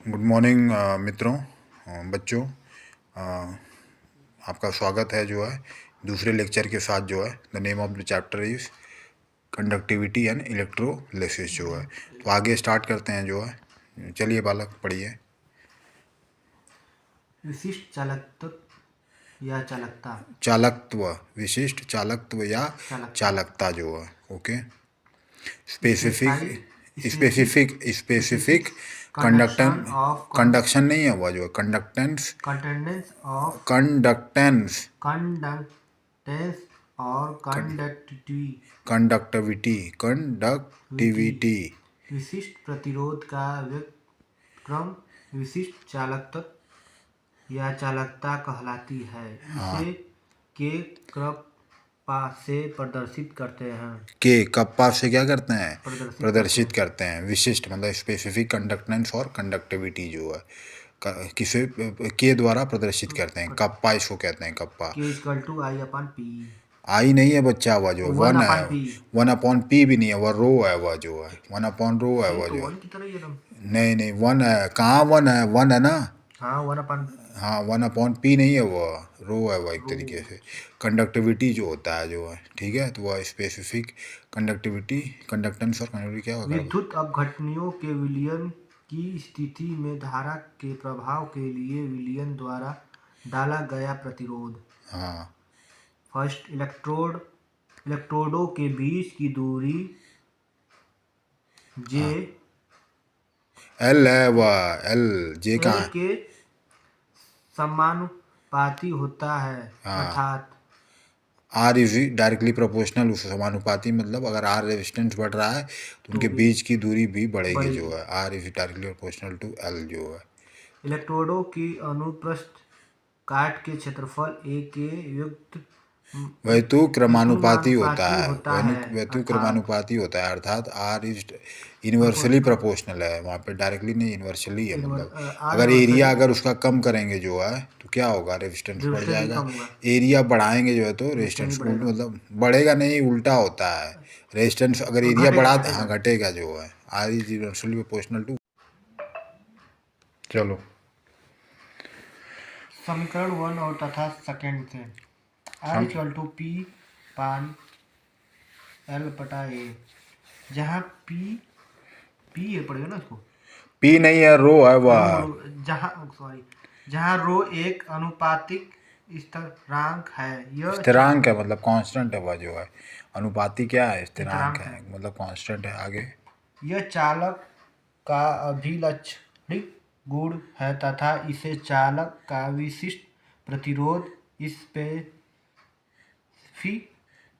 Good morning मित्रों, बच्चों। अ, आपका स्वागत है जो है दूसरे लेक्चर के साथ। जो है the name of the chapter is conductivity and electrolysis जो है। तो आगे स्टार्ट करते हैं जो है। चलिए बालक, पढ़िए। विशिष्ट चालकत्व या चालकता। चालकत्व, विशिष्ट चालकत्व या चालकता चालकता जो है। Okay. Specific, specific specific conductance, conduction of conduction नहीं है वो, जो है conductance, conductance of conductance, conductance और कंडक्टिविटी, कंडक्टिविटी। विशिष्ट प्रतिरोध का व्यक्रम विशिष्ट चालकत्व या चालकता कहलाती है। इसे के कृपा से प्रदर्शित करते हैं। के कप्पा से क्या करते हैं? प्रदर्शित हैं। करते हैं। विशिष्ट मतलब स्पेसिफिक कंडक्टेंस और कंडक्टिविटी जो है किसे के द्वारा प्रदर्शित करते हैं। कप्पा इसको कहते हैं, kappa. K equal to I upon P. I नहीं है बच्चा, वह जो वन है। पी। 1/p भी नहीं है, वह रो है, वह जो है 1/रो है, वह जो। वन की तरह ही नहीं नहीं, वन है। कहाँ वन है? वन है ना। हाँ 1/। हाँ, 1/p नहीं है, वह रो है, वह एक तरीके से। कंडक्टिविटी जो होता है जो है, ठीक है, तो वह स्पेसिफिक कंडक्टिविटी, कंडक्टेंस और कंडक्टिविटी क्या होगा? विद्युत अपघटनियों के विलयन की स्थिति में धारा के प्रभाव के लिए विलयन द्वारा डाला गया प्रतिरोध। हाँ। फर्स्ट इलेक्ट्रोडों के बीच की दूरी जे एल है वह, एल। जे कहाँ एल है? के समानुपाती होता है। अर्थात आर इज डायरेक्टली प्रोपोर्शनल, उससे समानुपाती। मतलब अगर आर रेजिस्टेंस बढ़ रहा है तो उनके बीच की दूरी भी बढ़ेगी जो है। R is directly proportional to L जो है। इलेक्ट्रोडों की अनुप्रस्थ काट के क्षेत्रफल ए के युक्त वैतु क्रमानुपाती होता है। है। वैतु क्रमानुपाती होता है, अर्थात आर इज इन्वर्सली प्रोपोर्शनल है। वहाँ पे डायरेक्टली नहीं, इन्वर्सली है। मतलब अगर एरिया अगर उसका कम करेंगे जो है तो क्या होगा? रेजिस्टेंस बढ़ जाएगा। एरिया बढ़ाएंगे जो है तो रेजिस्टेंस मतलब बढ़ेगा नहीं, उल्टा होता है। रेजिस्टेंस अगर एरिया बढ़ा, हाँ, घटेगा जो है। R is inversely proportional to. चलो समीकरण 1 और तथा सेकंड से आर इक्वल टू पी पान एल बटा ए, जहाँ पी ए पड़ेगा ना इसको। पी नहीं है, रो है वह। जहाँ रो एक अनुपातिक स्थिरांक है। यह स्थिरांक है मतलब कांस्टेंट है वह जो है। अनुपाती क्या है? स्थिरांक है, मतलब कांस्टेंट है। आगे यह चालक का अभिलक्षणिक गुण है तथा इसे चालक का विशिष्ट प्रतिरोध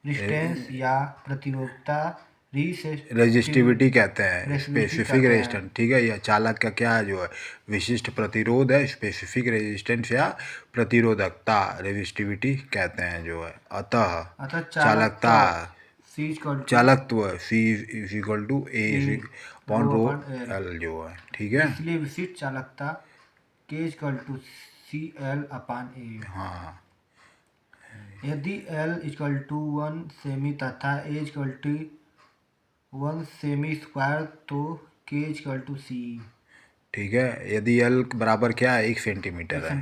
रेजिस्टेंस या प्रतिरोधकता रेजिस्टिविटी कहते हैं। स्पेसिफिक रेजिस्टेंस, ठीक है। यह चालक का क्या है जो है? विशिष्ट प्रतिरोध है। स्पेसिफिक रेजिस्टेंस या प्रतिरोधकता रेजिस्टिविटी कहते हैं जो है। अतः चालकता, चालकत्व C is equal to A upon rho L जो है, ठीक है। इसलिए विशिष्ट चालकता K equal to C L upon A. हाँ। यदि एल इक्वल टू 1 सेमी तथा ए इक्वल टू 1 सेमी स्क्वायर तो के इक्वल टू सी, ठीक है। यदि एल बराबर क्या है? 1 सेंटीमीटर है,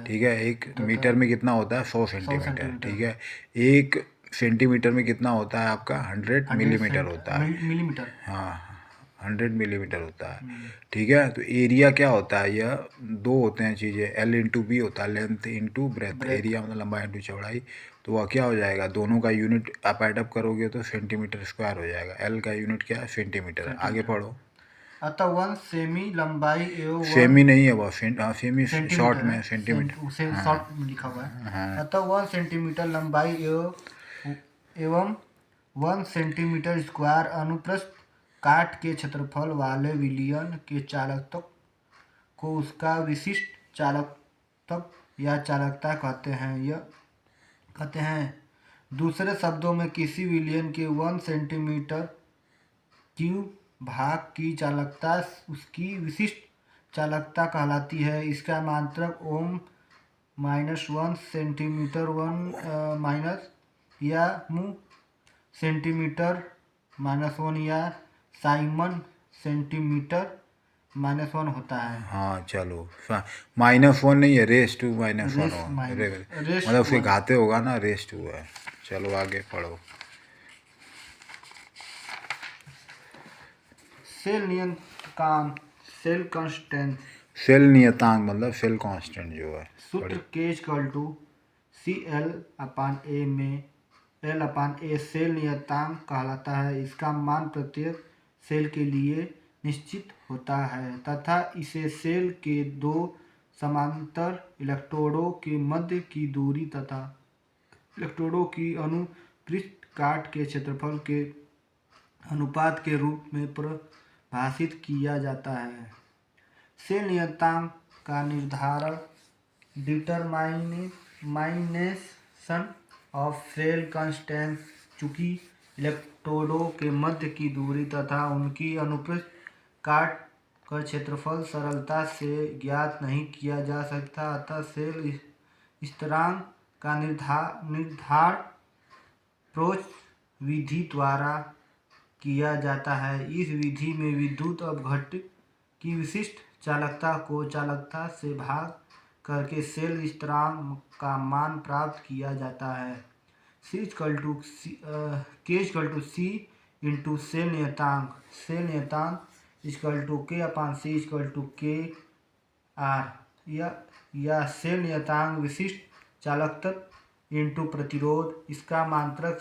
ठीक है। 1 मीटर में कितना होता है? 100 सेंटीमीटर, ठीक है। 1 सेंटीमीटर में कितना होता है आपका? 100 मिलीमीटर होता है। हाँ, 100 मिलीमीटर होता है, ठीक है। तो एरिया क्या होता है? यह दो होते हैं चीज़ें, एल इंटू बी होता है, लेंथ इंटू ब्रेथ। एरिया मतलब लंबाई इंटू चौड़ाई। तो वह क्या हो जाएगा? दोनों का यूनिट आप एडअप करोगे तो सेंटीमीटर स्क्वायर हो जाएगा। एल का यूनिट क्या है? सेंटीमीटर है। आगे पढ़ो। अतः 1 सेमी लंबाई एवं सेमी नहीं है वह, सेमी शॉर्ट में सेंटीमीटर। शॉर्ट में लिखा हुआ है। अतः 1 सेंटीमीटर लंबाई एवं 1 सेंटीमीटर स्क्वायर अनुप्रस्थ काट के क्षेत्रफल वाले विलयन के चालकत्व को उसका विशिष्ट चालकत्व या चालकता कहते हैं। दूसरे शब्दों में किसी विलयन के 1 सेंटीमीटर क्यूब भाग की चालकता उसकी विशिष्ट चालकता कहलाती है। इसका मात्रक ओम -1 सेंटीमीटर 1 माइनस या मु सेंटीमीटर -1 या साइमन सेंटीमीटर -1 होता है। हाँ चलो, -1 नहीं है, रेस टू -1 रेस हो, रेस मतलब उसके 1। घाते होगा ना, रेस टू है। चलो आगे पढ़ो। सेल नियतांक, सेल कांस्टेंट, सेल नियतांक मतलब सेल कांस्टेंट जो है। सूत्र K इक्वल टू CL/A में L/A सेल नियतांक कहलाता है। इसका मान प्रत्येक सेल के लिए निश्चित होता है तथा इसे सेल के दो समांतर इलेक्ट्रोडों के मध्य की दूरी तथा इलेक्ट्रोडों की अनुप्रस्थ काट के क्षेत्रफल के अनुपात के रूप में परिभाषित किया जाता है। सेल नियतांक का निर्धारण डिटरमाइनेशन ऑफ सेल कांस्टेंट, चूंकि इलेक्ट्रोडों के मध्य की दूरी तथा उनकी अनुप्रस्थ काट का क्षेत्रफल सरलता से ज्ञात नहीं किया जा सकता, अतः सेल स्थिरांक का निर्धारण प्रोच विधि द्वारा किया जाता है। इस विधि में विद्युत अपघट्य की विशिष्ट चालकता को चालकता से भाग करके सेल स्थिरांक का मान प्राप्त किया जाता है। K equal to C into cell नियतांक, सेल नियतांक equal to K/C equal to KR, या सेल नियतांक विशिष्ट चालकता इंटू प्रतिरोध, इसका मात्रक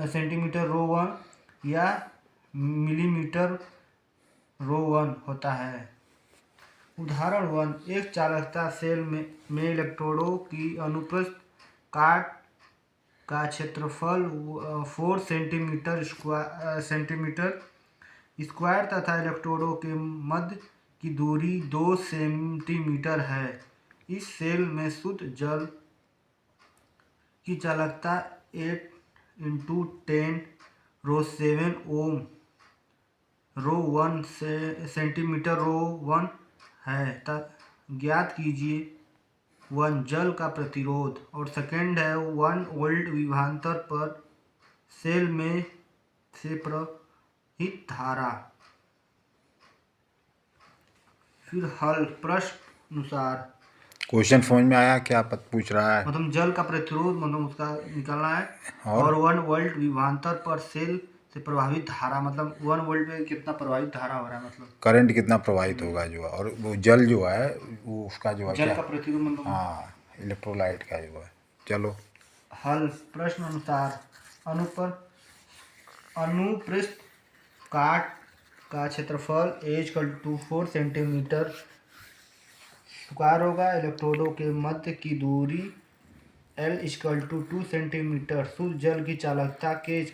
सेंटीमीटर रो 1 या मिलीमीटर रो 1 होता है। उदाहरण 1, एक चालकता सेल में इलेक्ट्रोडों की अनुप्रस्थ काट का क्षेत्रफल 4 सेंटीमीटर तथा इलेक्ट्रोडों के मध्य की दूरी 2 सेंटीमीटर है। इस सेल में शुद्ध जल की चालकता 8×10 रो 7 ओम रो 1 सेंटीमीटर रो 1 है। ज्ञात कीजिए 1 जल का प्रतिरोध, और सेकंड है 1 वोल्ट विभवांतर पर सेल में से प्रवाहित धारा। फिर हल प्रश्न अनुसार। क्वेश्चन समझ में आया क्या पूछ रहा है? मतलब जल का प्रतिरोध मतलब उसका निकालना है, और 1 वोल्ट विभवांतर पर सेल से प्रभावित धारा, मतलब 1 वोल्ट में कितना प्रभावित धारा हो रहा है, मतलब करंट कितना प्रवाहित होगा जो है, और वो जल जो है वो उसका जो है जल क्या, का प्रतिरोध मतलब। हाँ इलेक्ट्रोलाइट का जो है। चलो हल प्रश्न अनुसार। अनुप्रस्थ काट का क्षेत्रफल A = 4 सेंटीमीटर स्क्वायर होगा। इलेक्ट्रोडों के मध्य की दूरी L = 2 सेंटीमीटर। शुद्ध जल की चालकता K =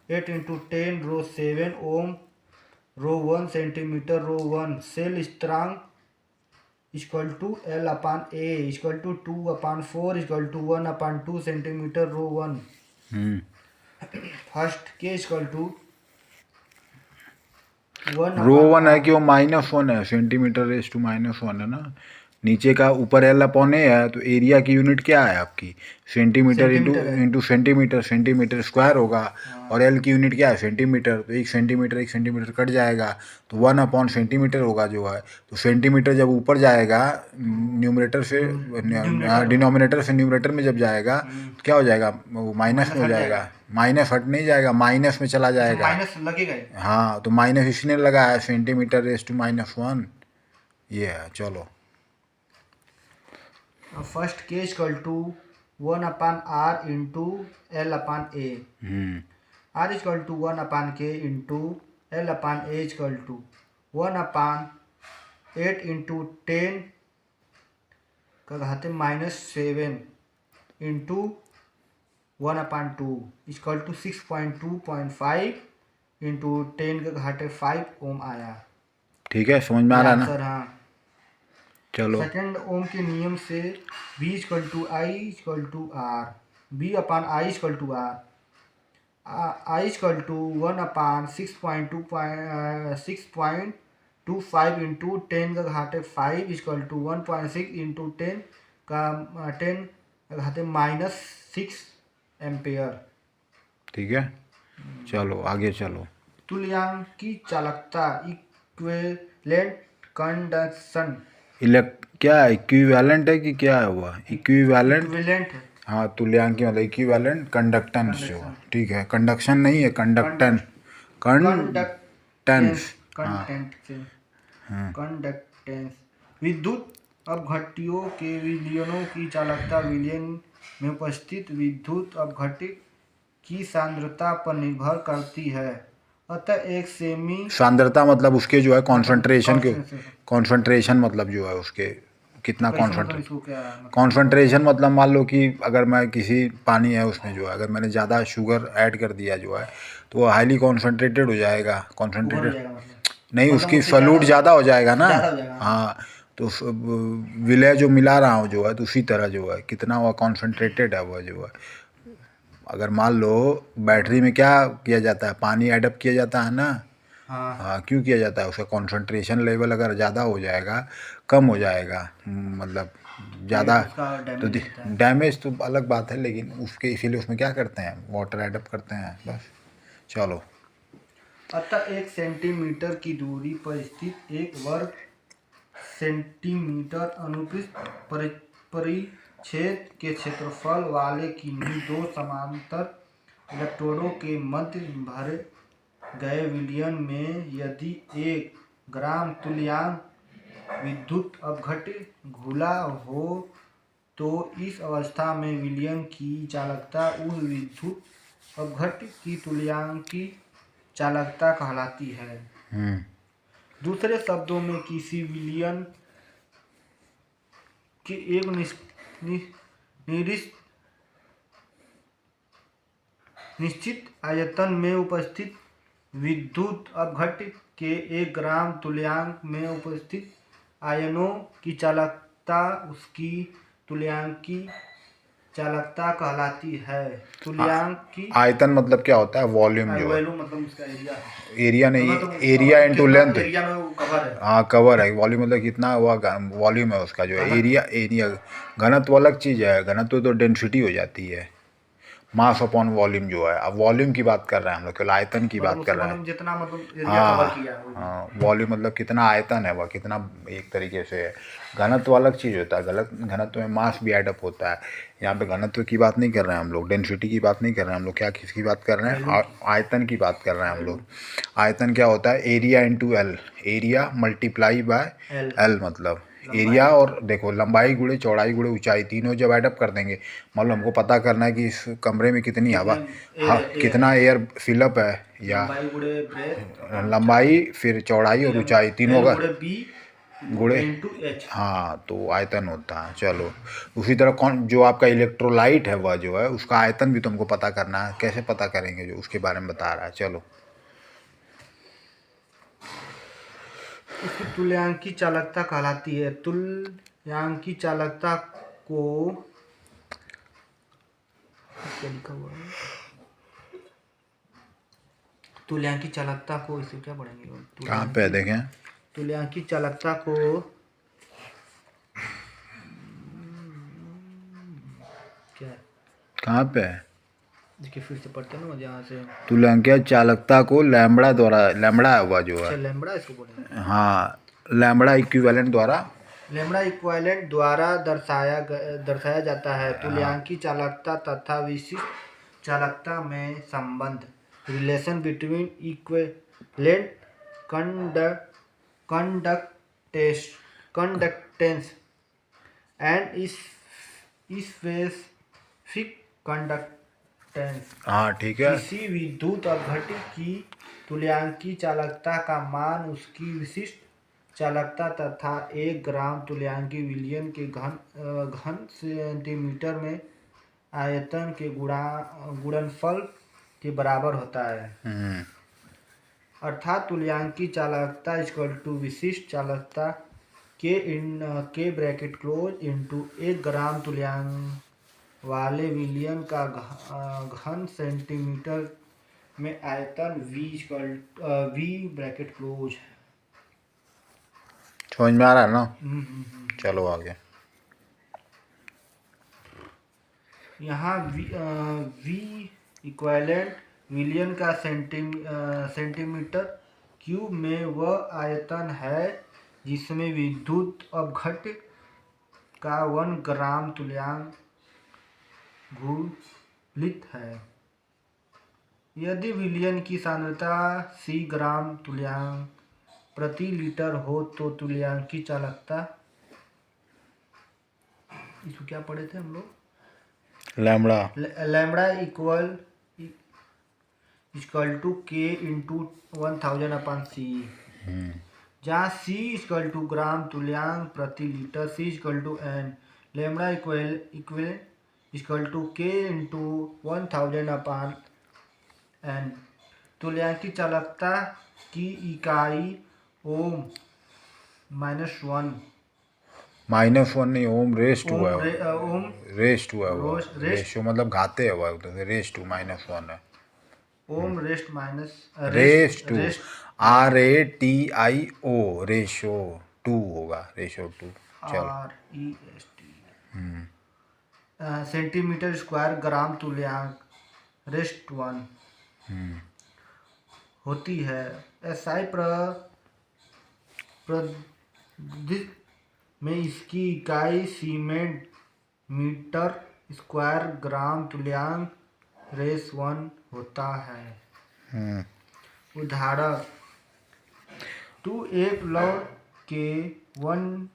8×10 रो 7 ओम रो 1 सेंटीमीटर रो 1। सेल स्थिरांक L/A = 2/4 = 1/2 सेंटीमीटर रो 1। फर्स्ट K = 1 रो 1 है कि वो -1 है, सेंटीमीटर रेज़ टू -1 है ना। नीचे का ऊपर L/A है, तो एरिया की यूनिट क्या है आपकी, centimetre into centimetre, centimetre square होगा, और L की यूनिट क्या है, सेंटीमीटर। तो 1 सेंटीमीटर कट जाएगा, तो 1/सेंटीमीटर होगा जो है। तो सेंटीमीटर जब ऊपर जाएगा न्यूमरेटर से डिनोमिनेटर से न्यूमरेटर में जब जाएगा तो क्या हो जाएगा, वो माइनस में हो जाएगा। माइनस हट नहीं जाएगा, माइनस में चला जाएगा। माइनस लगेगा। हाँ, तो माइनस इसने लगाया, सेंटीमीटर रेज़ टू -1, ये है। चलो first K = 1/R into L/A। R = 1/K into L/A = 1/8 into 10 का घाते -7 इंटू 1/2 = 6.2.5 इंटू 10 का घाटे 5 ओम आया। ठीक है, समझ में आ रहा है ना। हाँ। चलो सेकंड ओम के नियम से V = I = R, V/I = R, I = 1/6.25 into 10 का घाटे 5 = 1.6 इंटू 10 का घाते -6 एम्पेयर। ठीक है, चलो आगे चलो। तुल्यांकी चालकता इक्विवेलेंट कंडक्शन। क्या इक्विवेलेंट है कि क्या है हुआ? इक्विवेलेंट। इक्विवेलेंट है। हाँ, तुल्यांकी मतलब इक्विवेलेंट कंडक्टेंस जो है, ठीक है, कंडक्शन नहीं है, कंडक्टेंस। कंडक्टेंस। हाँ। कंडक्टेंस विद्युत अपघट्यों के विलयनों की चालकता विलयन में उपस्थित विद्युत अपघट्य की सांद्रता पर निर्भर करती है। अतः एक सेमी सांद्रता मतलब उसके जो है कॉन्सेंट्रेशन के, कॉन्सेंट्रेशन मतलब जो है उसके कितना कॉन्सेंट्रेशन मतलब मान लो कि अगर मैं किसी पानी है उसमें जो है अगर मैंने ज़्यादा शुगर ऐड कर दिया जो है तो वो हाईली कॉन्सेंट्रेटेड हो जाएगा। कॉन्सेंट्रेटेड नहीं, उसकी सॉल्यूट ज़्यादा हो जाएगा ना। हाँ, तो विलय जो मिला रहा हूँ जो है तो उसी तरह जो है कितना हुआ कॉन्सेंट्रेटेड है वह जो है। अगर मान लो बैटरी में क्या किया जाता है, पानी एडअप किया जाता है ना। हाँ, क्यों किया जाता है? उसका कॉन्सेंट्रेशन लेवल अगर ज़्यादा हो जाएगा, कम हो जाएगा, मतलब ज़्यादा, तो डैमेज तो अलग बात है, लेकिन उसके इसीलिए उसमें क्या करते हैं, वाटर एडअप करते हैं बस। चलो। अतः 1 सेंटीमीटर की दूरी पर स्थित 1 वर्ग सेंटीमीटर अनुप्रस्थ परिच्छेद के क्षेत्रफल वाले किन्हीं दो समांतर इलेक्ट्रोडों के मध्य भरे गए विलयन में यदि 1 ग्राम तुल्यांक विद्युत अपघट्य घुला हो तो इस अवस्था में विलयन की चालकता उस विद्युत अपघट्य की तुल्यांकी चालकता कहलाती है। दूसरे शब्दों में किसी विलयन के एक निश्चित आयतन में उपस्थित विद्युत अपघट्य के 1 ग्राम तुल्यांक में उपस्थित आयनों की चालकता उसकी तुल्यांकी चालकता कहलाती है। तुल्यांकी आयतन मतलब क्या होता है? वॉल्यूम जो है, मतलब उसका एरिया है। एरिया नहीं, एरिया इनटू लेंथ। एरिया में वो कवर है। हाँ, कवर है। वॉल्यूम मतलब कितना हुआ वॉल्यूम है उसका जो है। एरिया घनत्व अलग चीज़ है, घनत्व तो डेंसिटी हो जाती है, मास अपॉन वॉल्यूम जो है। अब वॉल्यूम की बात कर रहे हैं हम लोग, केवल आयतन की बात कर रहे हैं। जितना मतलब एरिया कवर किया है। हाँ, वॉल्यूम मतलब कितना आयतन है वह, कितना एक तरीके से है। घनत्व अलग चीज़ होता है, गलत घनत्व में मास भी एडअप होता है। यहाँ पे घनत्व की बात नहीं कर रहे हैं हम लोग, डेंसिटी की बात नहीं कर रहे हैं हम लोग, क्या किसकी बात कर रहे हैं? आयतन की बात कर रहे हैं हम लोग। आयतन क्या होता है? Area into L, area multiply by L, मतलब एरिया और देखो लंबाई गुणे चौड़ाई गुणे ऊंचाई, तीनों जब ऐडअप कर देंगे, मान लो हमको पता करना है कि इस कमरे में कितनी हवा, हाँ, कितना एयर फिलअप है, या लंबाई फिर चौड़ाई और ऊंचाई तीनों का गुणे, हाँ, तो आयतन होता है। चलो, उसी तरह कौन जो आपका इलेक्ट्रोलाइट है वह जो है उसका आयतन भी तुमको पता करना है। कैसे पता करेंगे, जो उसके बारे में बता रहा है। चलो, उसकी तुल्यांकी चालकता कहलाती है। तुल्यांकी चालकता को क्या लिखा हुआ है? तुल्यांकी चालकता को इसे क्या पढ़ेंगे? कहाँ पे देखें? तुल्यांकी चालकता को क्या है? कहाँ पे है? देखिए फिर से पढ़ते हैं ना जहाँ से। तुल्यांकीय चालकता को लैम्बडा द्वारा, लैम्बडा हुआ जो है, लैम्बडा इसको बोलेंगे। हाँ, लैम्बडा इक्विवेलेंट द्वारा, लैम्बडा इक्विवेलेंट द्वारा दर्शाया जाता है। तुल्यांकी चालकता तथा विशिष्ट चालकता में संबंध, relation between equivalent conductance and specific conductance. हाँ, ठीक है। किसी विद्युत अपघट्य की तुल्यांकी चालकता का मान उसकी विशिष्ट चालकता तथा 1 ग्राम तुल्यांकी विलयन के घन सेंटीमीटर में आयतन के गुणनफल के बराबर होता है। अर्थात तुल्यांकी चालकता विशिष्ट चालकता के ब्रैकेट क्लोज इंटू 1 ग्राम तुल्यांक वाले विलयन का घन सेंटीमीटर में आयतन V ब्रैकेट क्लोज। समझ में आ रहा है ना? चलो आगे। यहाँ V इक्विवेलेंट विलियन का सेंटीमीटर क्यूब में वह आयतन है जिसमें विद्युत अपघट्य का 1 ग्राम तुल्यांक घुलित है। यदि विलियन की सांद्रता C ग्राम तुल्यांक प्रति लीटर हो तो तुल्यांक की चालकता, इसको क्या पढ़े थे हम लोग, lambda equal to K into 1000/C, जहाँ C इक्वल टू ग्राम तुल्यांक प्रति litre, C equal to N, lambda equal to K into 1000/N। तुल्यांक की चालकता की इकाई ओम -1 नहीं, ओम रेस टू है, ओम रेस टू है वो, रेशियो मतलब घाते है वो, रेस टू -1 है, ओम रेस टू RATIO, रेशियो 2 होगा, रेशियो 2। चल सेंटीमीटर स्क्वायर ग्राम तुल्यांक रेस्ट 1 होती है। SI प्रदि में इसकी इकाई सीमेंट मीटर स्क्वायर ग्राम तुल्यांक रेस 1 होता है। उदाहरण 2 एक लौह के 1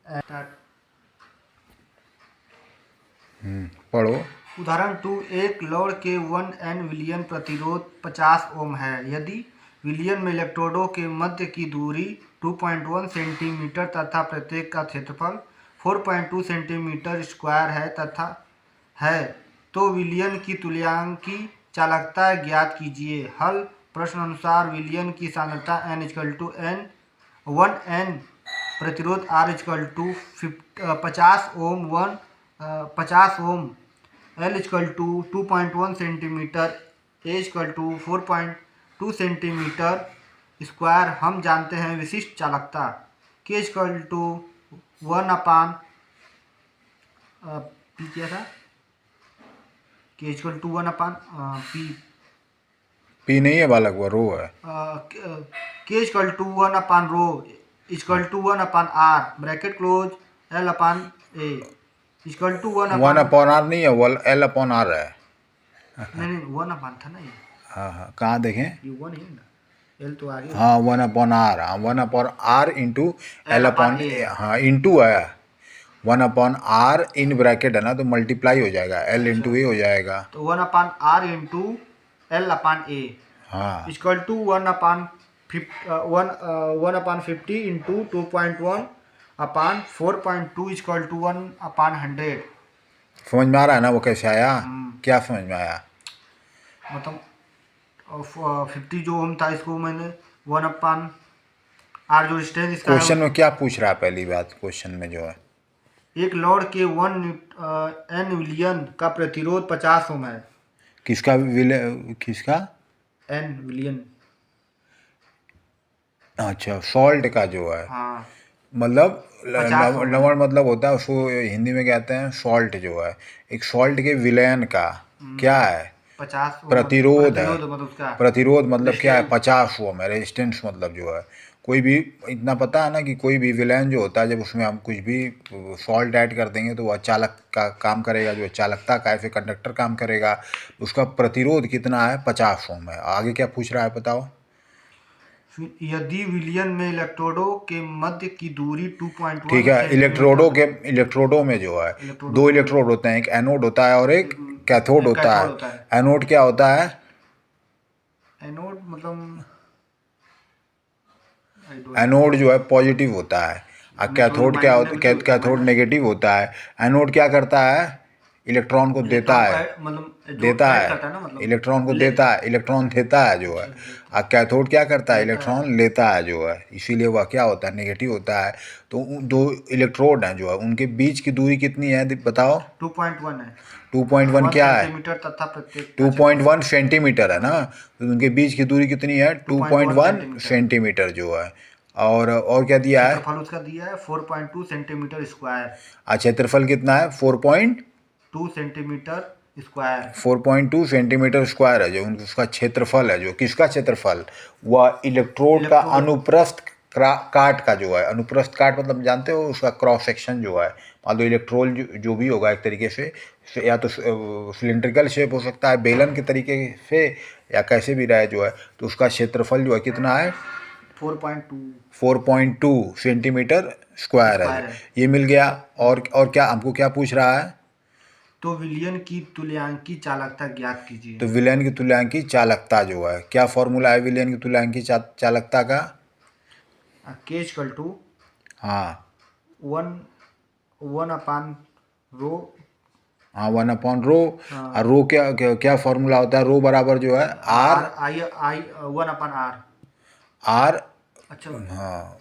पढ़ो। उदाहरण 2 एक लौह के 1N विलियन प्रतिरोध 50 ओम है। यदि विलियन में इलेक्ट्रोडों के मध्य की दूरी 2.1 सेंटीमीटर तथा प्रत्येक का क्षेत्रफल 4.2 सेंटीमीटर स्क्वायर है तो विलियन की तुल्यांक की चालकता ज्ञात कीजिए। हल प्रश्नानुसार विलियन की सांद्रता N 1N प्रतिरोध R 50 ohm 50 ohm, L 2.1 centimetre, A 4.2 centimetre square. हम जानते हैं विशिष्ट चालकता K 1/P क्या था, K 1/P P नहीं है बालक, वो रो है। K 1/ρ =1/R bracket close L/A = 1/R नहीं है, वो L/R है। नहीं 1/, था ना ये। हाँ, कहाँ देखें, ये 1 है ना, L तो आगे। हाँ 1/R, हाँ 1/R इंटू L/A, हाँ इंटू है, 1/R इन ब्रैकेट है ना, तो मल्टीप्लाई हो जाएगा, L इंटू A हो जाएगा, तो 1/R इंटू L/A हाँ = 1/50 इंटू 2.1/4.2 = 1/100। समझ में आ रहा है ना वो कैसे आया, क्या समझ में आया? मतलब 50 जो ओम था इसको मैंने 1/R जो रेजिस्टेंस इसका क्वेश्चन में क्या पूछ रहा है? पहली बात क्वेश्चन में जो है, एक लॉर्ड के 1N विलियन का प्रतिरोध 50 ओम है। किसका N विलियन, अच्छा सॉल्ट का जो है, हाँ मतलब लवण मतलब होता है उसको हिंदी में कहते हैं सॉल्ट जो है, एक सॉल्ट के विलयन का क्या है, 50 प्रतिरोध है, मतलब उसका प्रतिरोध मतलब क्या है, 50 ओम है, रेजिस्टेंस मतलब जो है, कोई भी इतना पता है ना कि कोई भी विलयन जो होता है जब उसमें हम कुछ भी सॉल्ट ऐड कर देंगे तो वह चालक का काम करेगा, जो चालकता का ऐसे कंडक्टर काम करेगा, उसका प्रतिरोध कितना है, 50 ओम है। आगे क्या पूछ रहा है बताओ? यदि विलियन में इलेक्ट्रोडों के मध्य की दूरी 2.1, ठीक है, इलेक्ट्रोडों में जो है दो इलेक्ट्रोड होते हैं, एक एनोड होता है और एक कैथोड होता है। एनोड क्या होता है? एनोड मतलब एनोड जो है पॉजिटिव होता है, और कैथोड क्या होता है? कैथोड नेगेटिव होता है। एनोड क्या करता है? इलेक्ट्रॉन को देता है, इलेक्ट्रॉन को देता है, इलेक्ट्रॉन देता है जो है, और कैथोड क्या करता है? इलेक्ट्रॉन लेता है जो है, इसीलिए वह क्या होता है? नेगेटिव होता है। तो दो इलेक्ट्रोड हैं जो है, उनके बीच की दूरी कितनी है बताओ? 2.1 है। 2.1 क्या है? सेंटीमीटर तथा प्रत्येक 2.1 सेंटीमीटर है ना, तो उनके बीच की दूरी कितनी है? 2.1 सेंटीमीटर जो है। और क्या दिया है? क्षेत्रफल उसका दिया है 4.2 सेंटीमीटर स्क्वायर। क्षेत्रफल कितना है? 4.2 सेंटीमीटर स्क्वायर 4.2 सेंटीमीटर स्क्वायर है जो उसका क्षेत्रफल है, जो किसका क्षेत्रफल, वह इलेक्ट्रोड का अनुप्रस्थ काट का जो है, अनुप्रस्थ काट मतलब जानते हो उसका क्रॉस सेक्शन जो है, मान लो इलेक्ट्रोड जो भी होगा एक तरीके से या तो सिलेंड्रिकल शेप हो सकता है बेलन के तरीके से या कैसे भी रहे जो है, तो उसका क्षेत्रफल जो है कितना है 4.2 सेंटीमीटर स्क्वायर है। ये मिल गया। और क्या हमको क्या पूछ रहा है, तो विलयन की तुल्यांकी चालकता ज्ञात कीजिए। तो विलयन की तुल्यांकी चालकता जो है, क्या फॉर्मूला है विलयन की तुल्यांकी चालकता का, के इक्वल टू हाँ 1 अपान रो, हाँ 1/रो। और रो क्या फॉर्मूला होता है, रो बराबर जो है आर आई 1 अपान आर, अच्छा हाँ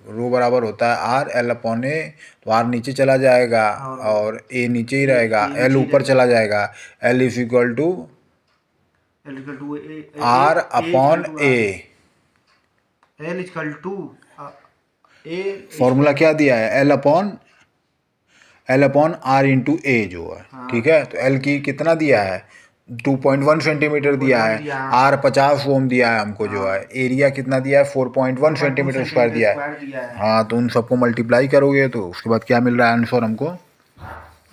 रो बराबर होता है आर L/A, तो आर नीचे चला जाएगा और ए नीचे ही रहेगा, एल ऊपर चला जाएगा, L is equal to R/A। L equal to A, formula क्या दिया है, L/R इंटू ए जो है, ठीक है। तो एल की कितना दिया है 2.1 सेंटीमीटर दिया है, आर 50 ओम दिया है हमको जो है, एरिया कितना दिया है 4.1 सेंटीमीटर स्क्वायर दिया है। हाँ तो उन सबको मल्टीप्लाई करोगे तो उसके बाद क्या मिल रहा है आंसर हमको,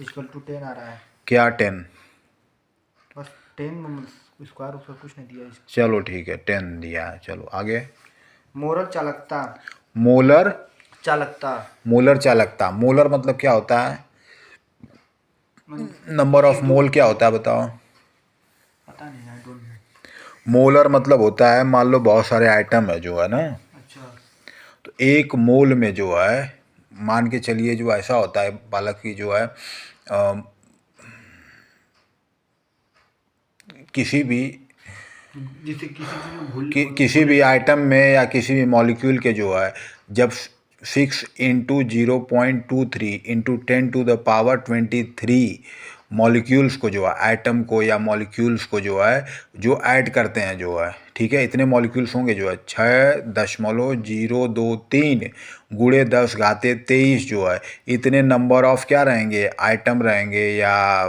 इक्वल टू 10 आ रहा है। क्या 10, बस 10 स्क्वायर ऊपर कुछ नहीं दिया। चलो ठीक है 10 दिया है, चलो आगे। मोलर चालकता, मोलर चालकता, मोलर चालकता, मोलर मतलब क्या होता है, नंबर ऑफ मोल क्या होता है बताओ, पता नहीं, आई डोंट नो। मोलर मतलब होता है मान लो बहुत सारे आइटम है जो है ना, अच्छा तो एक मोल में जो है मान के चलिए जो ऐसा होता है बालक की जो है किसी भी जिसे किसी भी आइटम में या किसी भी मॉलिक्यूल के जो है जब 6 इंटू 0.23 इंटू 10⁻23 मॉलिक्यूल्स को जो है आइटम को या मॉलिक्यूल्स को जो है जो ऐड करते हैं जो है, ठीक है, इतने मॉलिक्यूल्स होंगे जो है 6.023 गुणे 10⁻23 जो है, इतने नंबर ऑफ क्या रहेंगे आइटम रहेंगे या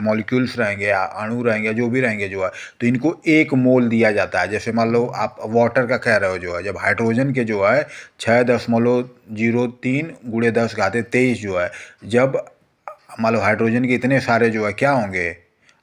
मॉलिक्यूल्स रहेंगे या अणु रहेंगे जो भी रहेंगे जो है, तो इनको एक मोल दिया जाता है। जैसे मान लो आप वाटर का कह रहे हो जो है, जब हाइड्रोजन के जो है 6.03 गुणे 10⁻23 जो है, जब मान लो हाइड्रोजन के इतने सारे जो है क्या होंगे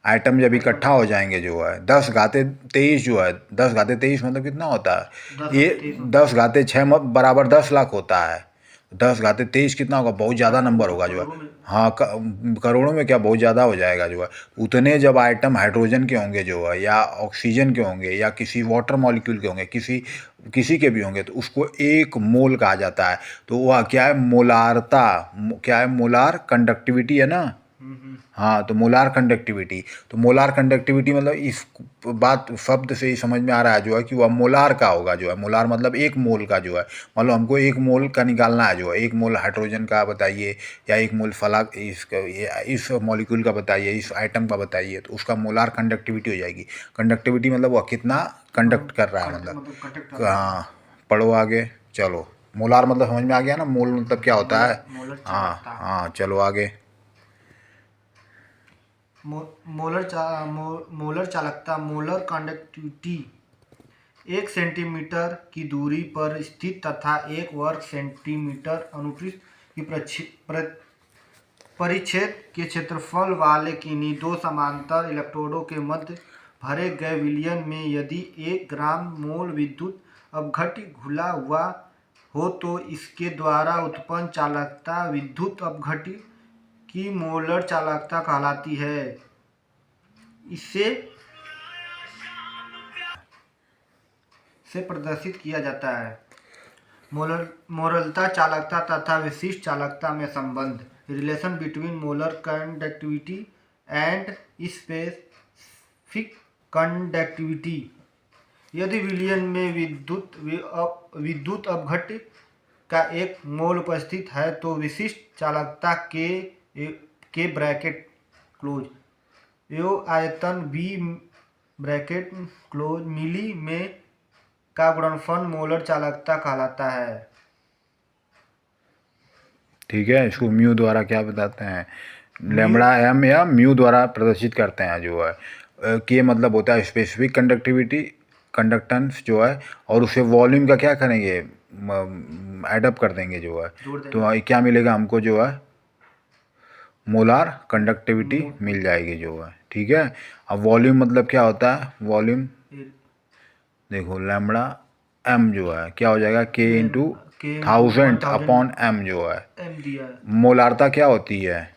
आइटम जब इकट्ठा हो जाएंगे जो है 10⁻23 जो है, 10⁻23 मतलब कितना होता है, ये 10⁻6 बराबर 10 लाख होता है, 10⁻23 कितना होगा, बहुत ज़्यादा नंबर होगा जो है, हाँ करोड़ों में क्या बहुत ज़्यादा हो जाएगा जो है। उतने जब आइटम हाइड्रोजन के होंगे जो है या ऑक्सीजन के होंगे या किसी वाटर मॉलिक्यूल के होंगे, किसी के भी होंगे, तो उसको एक मोल कहा जाता है। तो वह क्या है मोलारता, क्या है मोलार कंडक्टिविटी है ना, हाँ तो मोलार कंडक्टिविटी, तो मोलार कंडक्टिविटी मतलब इस बात शब्द से ही समझ में आ रहा है जो है कि वह मोलार का होगा जो है, मोलार मतलब एक मोल का जो है, मान लो हमको एक मोल का निकालना है जो है, एक मोल हाइड्रोजन का बताइए या एक मोल इस मॉलिक्यूल का बताइए, इस आइटम का बताइए, तो उसका मोलार कंडक्टिविटी हो जाएगी। कंडक्टिविटी मतलब वह कितना कंडक्ट कर रहा है, मतलब हाँ पढ़ो आगे चलो। मोलार मतलब समझ में आ गया ना, मोल मतलब क्या होता है, हाँ हाँ चलो आगे। मोलर चालकता, मोलर कंडक्टिविटी 1 सेंटीमीटर की दूरी पर स्थित तथा 1 वर्ग सेंटीमीटर अनुप्रस्थ की परिच्छेद के क्षेत्रफल वाले किन्हीं दो समांतर इलेक्ट्रोडों के मध्य भरे गए विलयन में यदि 1 ग्राम मोल विद्युत अपघट्य घुला हुआ हो तो इसके द्वारा उत्पन्न चालकता विद्युत अपघट्य की मोलर चालकता कहलाती है। इसे प्रदर्शित किया जाता है। मोलरता चालकता तथा विशिष्ट चालकता में संबंध, relation between molar conductivity and specific conductivity. यदि विलयन में विद्युत अपघट्य का एक मोल उपस्थित है तो विशिष्ट चालकता के ब्रैकेट क्लोज यो आयतन बी ब्रैकेट क्लोज मिली में का गुणनफल मोलर चालकता कहलाता है। ठीक है, इसको म्यू द्वारा क्या बताते हैं, लेमड़ा एम या म्यू द्वारा प्रदर्शित करते हैं जो है। के मतलब होता है स्पेसिफिक कंडक्टिविटी, कंडक्टेंस जो है, और उसे वॉल्यूम का क्या करेंगे, एडअप कर देंगे जो है, तो क्या मिलेगा हमको जो है, मोलार कंडक्टिविटी मिल जाएगी जो है। ठीक है। अब वॉल्यूम मतलब क्या होता है, वॉल्यूम देखो लैम्बडा एम जो है क्या हो जाएगा, के इंटू 1000 अपॉन एम जो है। एम दिया है। मोलारता क्या होती है,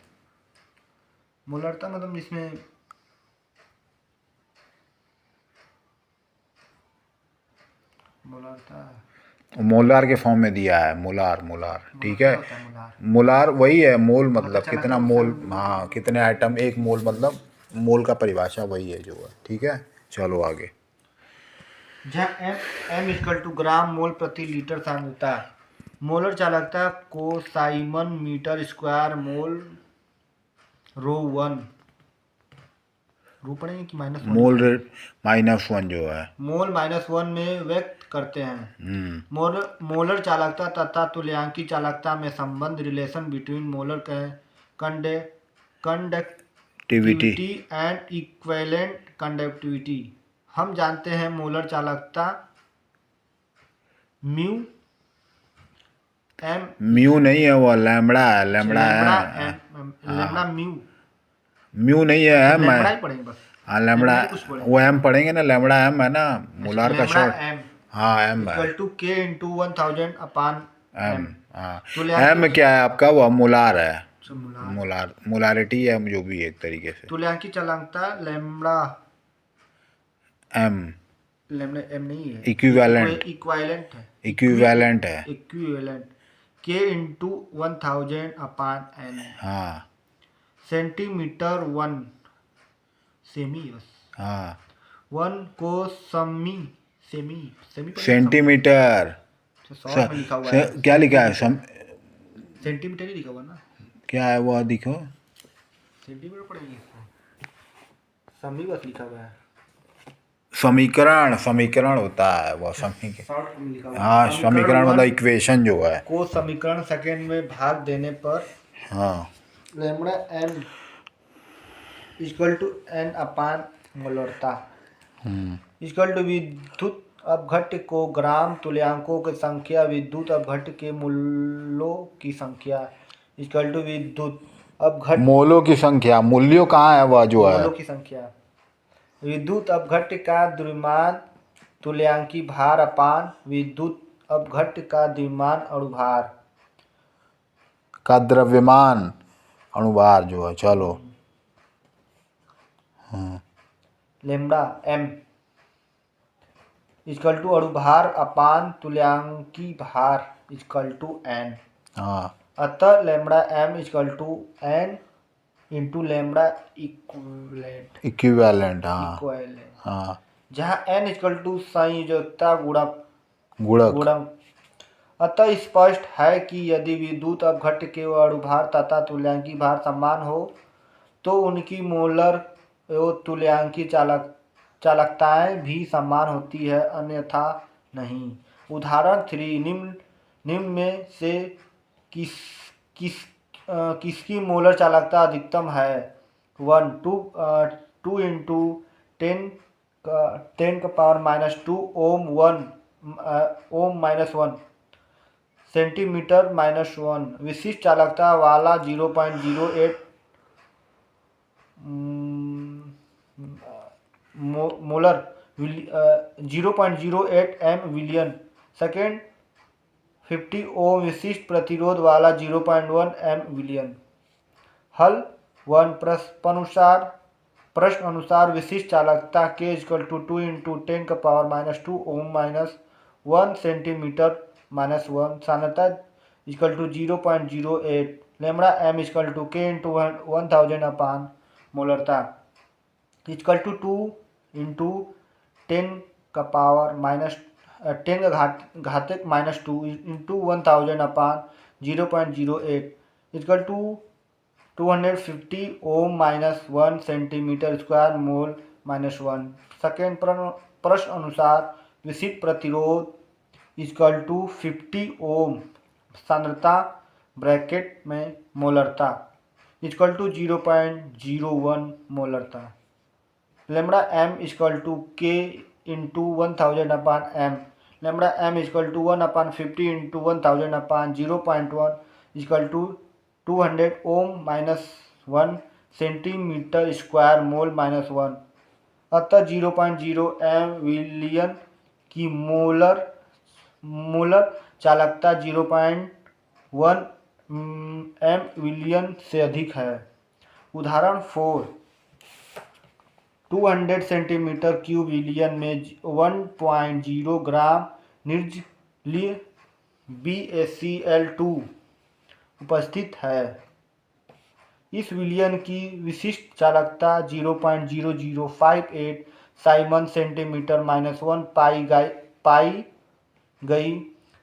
मोलारता मतलब जिसमें मोलारता मोलार के फॉर्म में दिया है, मोलार मोलार। ठीक है। होता है मोलार। मोलार वही है, मोल मतलब अच्छा कितना लगा मोल, हाँ कितने आइटम, एक मोल मतलब मोल का परिभाषा वही है जो है। ठीक है, चलो आगे। जहाँ एम इक्वल टू ग्राम मोल प्रति लीटर सांद्रता, मोलर चालकता को साइमन मीटर स्क्वायर मोल रो वन, रो पढ़ेंगे कि -1? मोल रेट -1 जो है, मोल -1 में व्यक्त करते हैं। मोलर चालकता तथा तुल्यांकी चालकता में संबंध, relation between molar conductivity and equivalent conductivity. हम जानते हैं मोलर चालकता म्यू एम, म्यू नहीं है वो, लैम्बडा है, लैम्बडा है, लैम्बडा म्यू नहीं है, एम लैम्बडा है। ही पढ़ेंगे बस। हाँ लैम्बडा, वो एम पढ़ेंगे ना, लैम्बडा एम है ना, मोलार का लैम्बडा शॉर्ट। एम हाँ एम है, equal to K into 1000 upon M. M. हाँ एम क्या है आपका, वो मोलार है, मोलार मोलार मोलारिटी है जो भी एक तरीके से। तुल्यांकी चालकता लैम्बडा एम लैम्बडा एम नहीं है, इक्विवेलेंट, इक्विवेलेंट है, इक्विवेलेंट है, इक्विवेलेंट के इंटू 1000 अपान एन। हाँ सेंटीमीटर वन, सेमी बस, हाँ वन को semi semi semi centimetre, short में लिखा हुआ है, क्या लिखा है, सेंटीमीटर ही लिखा हुआ ना, क्या है वो दिखो, सेंटीमीटर पड़ेगी इसको, सेमी बस लिखा हुआ है। समीकरण, समीकरण होता है वो, समीकरण, शॉर्ट में लिखा हुआ है। हाँ समीकरण मतलब इक्वेशन जो है, को समीकरण सेकेंड में भाग देने पर हाँ lambda M equal to N upon मोलरता इक्वल टू विद्युत अपघट्य को ग्राम तुल्यांकों की संख्या विद्युत अपघट्य के मूल्यों की संख्या इक्वल टू विद्युत अपघट्य मोलों की संख्या, मूल्यों कहाँ है वह जो है, मोलों की संख्या, विद्युत अपघट्य का द्रव्यमान तुल्यांकी भार अपान विद्युत अपघट्य का द्रव्यमान अणुभार का द्रव्यमान अणुभार जो है। चलो लैम्बडा एम इक्वल टू अणुभार अपान तुल्यांकी भार इक्वल टू एन। हाँ अतः lambda M equal to N into lambda equivalent equivalent, हाँ हाँ, जहाँ एन इक्वल टू संयोजकता गुणक गुणक। अतः स्पष्ट है कि यदि विद्युत अपघट्य के अणुभार तथा तुल्यांकी भार समान हो तो उनकी मोलर एवं तुल्यांकी चालकताएं भी समान होती है, अन्यथा नहीं। उदाहरण 3, निम्न में से किसकी मोलर चालकता अधिकतम है? 1 2 इंटू 10⁻² ओम 1 सेंटीमीटर -1 विशिष्ट चालकता वाला 0.08 मोलर 0.08 एम विलियन सेकेंड 50 ओम विशिष्ट प्रतिरोध वाला 0.1 एम विलियन। हल 1 प्रश्न अनुसार विशिष्ट चालकता K = 2 इंटू 10⁻² ओम -1 सेंटीमीटर -1 सांद्रता = 0.08 लैम्बडा एम = K इंटू 1000 अपान मोलरता = 2 इंटू 10⁻² इंटू 1000 अपान 0.08 = 250 ओम -1 सेंटीमीटर स्क्वायर मोल -1। सेकेंड प्रश्न अनुसार विशिष्ट प्रतिरोध = 50 ओम सांद्रता ब्रैकेट में मोलरता इक्वल टू 0.01 मोलरता। Lambda M equal to K into 1000 upon M. Lambda M equal to 1/50 into 1000 upon 0.1 equal to 200 ohm minus 1 centimetre square mole minus 1। अतः 0.0 M विलियन की मोलर चालकता 0.1 एम विलियन से अधिक है। उदाहरण 4, 200 सेंटीमीटर क्यूब विलियन में 1.0 ग्राम निर्जलीय BaCl2 उपस्थित है। इस विलियन की विशिष्ट चालकता 0.0058 साइमन सेंटीमीटर माइनस 1 पाई गई।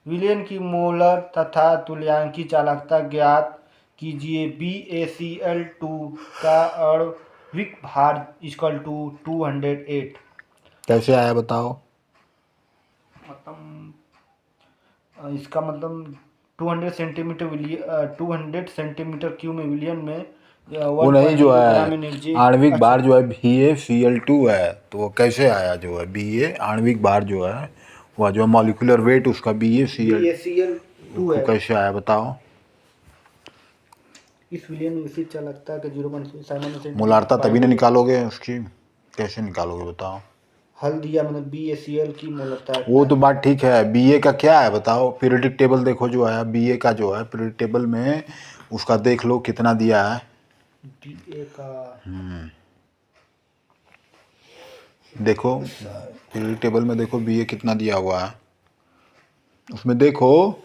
विलियन की मोलर तथा तुल्यांकी चालकता ज्ञात कीजिए। BaCl2 का आणविक भार इक्वल टू 208। कैसे आया बताओ। मतलब इसका मतलब 200 सेंटीमीटर क्यूब में विलियन में वो नहीं जो है आणविक भार अच्छा, जो है BaCl2 है, तो वो कैसे आया जो है Ba आणविक भार जो है वह जो मॉलिक्यूलर वेट उसका BaCl2 वो है। कैसे आया बताओ। इस विलियन में विशिष्ट चालकता के 0.7 साइमन मोलारता तभी ना निकालोगे उसकी, कैसे निकालोगे बताओ। हल दिया मतलब BaCl की मोलरता। वो तो बात ठीक है, Ba का क्या है बताओ। पीरियोडिक टेबल देखो जो है Ba का जो है पीरियोडिक टेबल में उसका देख लो कितना दिया है। Ba का देखो पीरियोडिक टेबल में देखो Ba कितना दिया हुआ है उसमें देखो।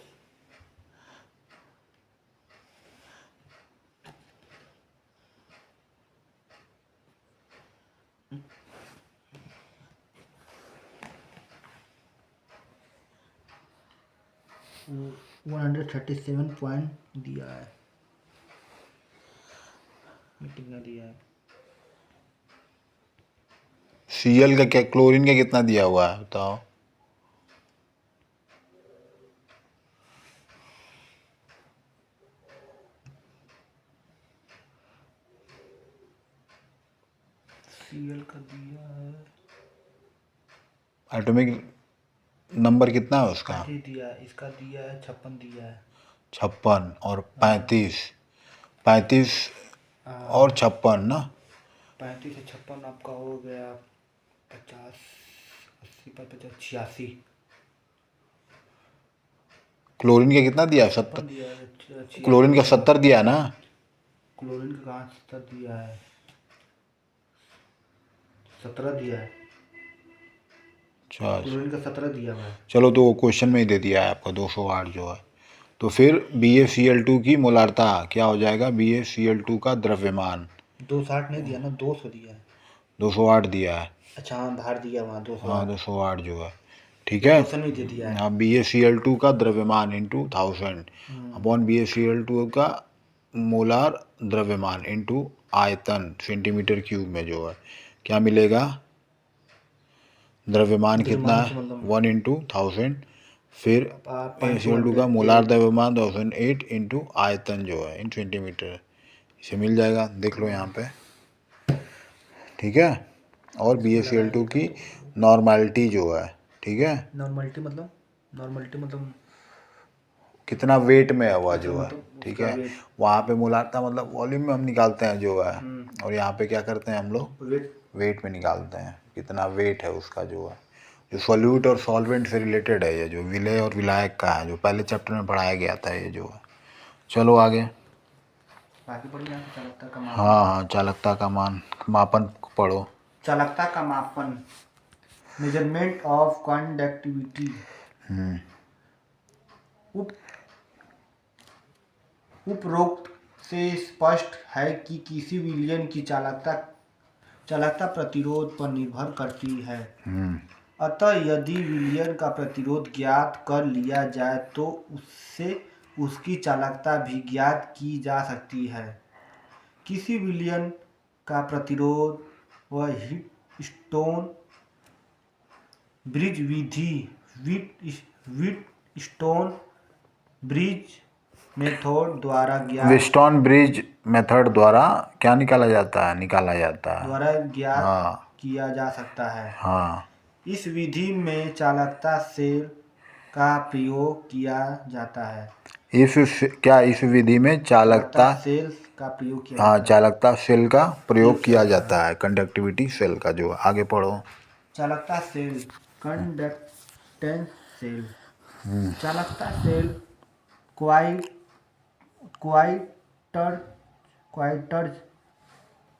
137 पॉइंट दिया है, कितना दिया है। Cl का क्या, क्लोरीन का कितना दिया हुआ है बताओ। Cl का दिया है, एटॉमिक नंबर कितना है उसका। 35 दिया है। इसका दिया है 56 दिया है। 56 और 35 और 56 ना। 35 से 56 आपका हो गया 50, 80 पर 50, 86 क्लोरीन का कितना दिया है 70। दिया है। 86 क्लोरीन का 70 दिया है ना। क्लोरीन का कहाँ 70 दिया है, 17 दिया है। अच्छा क्लोरीन का 17 दिया हुआ है। चलो तो वो क्वेश्चन में ही दे दिया है आपका 208 जो है। तो फिर BaCl2 की मोलारता क्या हो जाएगा, BaCl2 का द्रव्यमान 260 नहीं दिया ना, 200 दिया है। 208 दिया है। अच्छा हाँ, भार दिया वहाँ 200। हाँ 208 जो है ठीक है। नहीं दे दिया है। हाँ BaCl2 का द्रव्यमान इंटू 1000 अपॉन BaCl2 का मोलार द्रव्यमान इंटू आयतन सेंटीमीटर क्यूब में जो है क्या मिलेगा। द्रव्यमान कितना है 1 इंटू 1000, फिर BaCl2 का मोलार द्रव्यमान 1008 इंटू आयतन जो है इन सेंटीमीटर, इसे मिल जाएगा देख लो यहाँ पे ठीक है। और BaCl2 की नॉर्मलिटी जो है ठीक है, नॉर्मलिटी मतलब कितना वेट में है हुआ जो है ठीक है। वहाँ पे मोलारता मतलब वॉल्यूम में हम निकालते हैं जो है, और यहाँ पे क्या करते हैं हम लोग वेट में निकालते हैं कितना वेट है उसका जो है। जो सॉल्यूट और सॉल्वेंट से रिलेटेड है ये, जो विलेय और विलायक का है, जो पहले चैप्टर में पढ़ाया गया था ये जो है। चलो आगे चालकता का मापन। हाँ चालकता का मापन पढ़ो। चालकता का मापन, मेजरमेंट ऑफ कंडक्टिविटी। उपरोक्त से स्पष्ट है कि किसी विलयन की चालकता प्रतिरोध पर निर्भर करती है। अतः यदि विलयन का प्रतिरोध ज्ञात कर लिया जाए तो उससे उसकी चालकता भी ज्ञात की जा सकती है। किसी विलयन का प्रतिरोध व व्हीटस्टोन ब्रिज विधि व्हीटस्टोन ब्रिज मेथड द्वारा ज्ञात विस्टॉन ब्रिज मेथड द्वारा क्या निकाला जाता है? निकाला जाता है। द्वारा ज्ञात हाँ किया जा सकता है। हाँ। इस विधि में चालकता सेल का प्रयोग किया जाता है। इस विधि में चालकता सेल का प्रयोग किया हाँ जाता है। चालकता सेल का प्रयोग किया जाता है। कंडक्टिविटी सेल का जो आगे पढ़ो। चालकता सेल, कंडक्टेंस सेल। चालकता सेल क्वाइटर्ज क्वाइटर्ज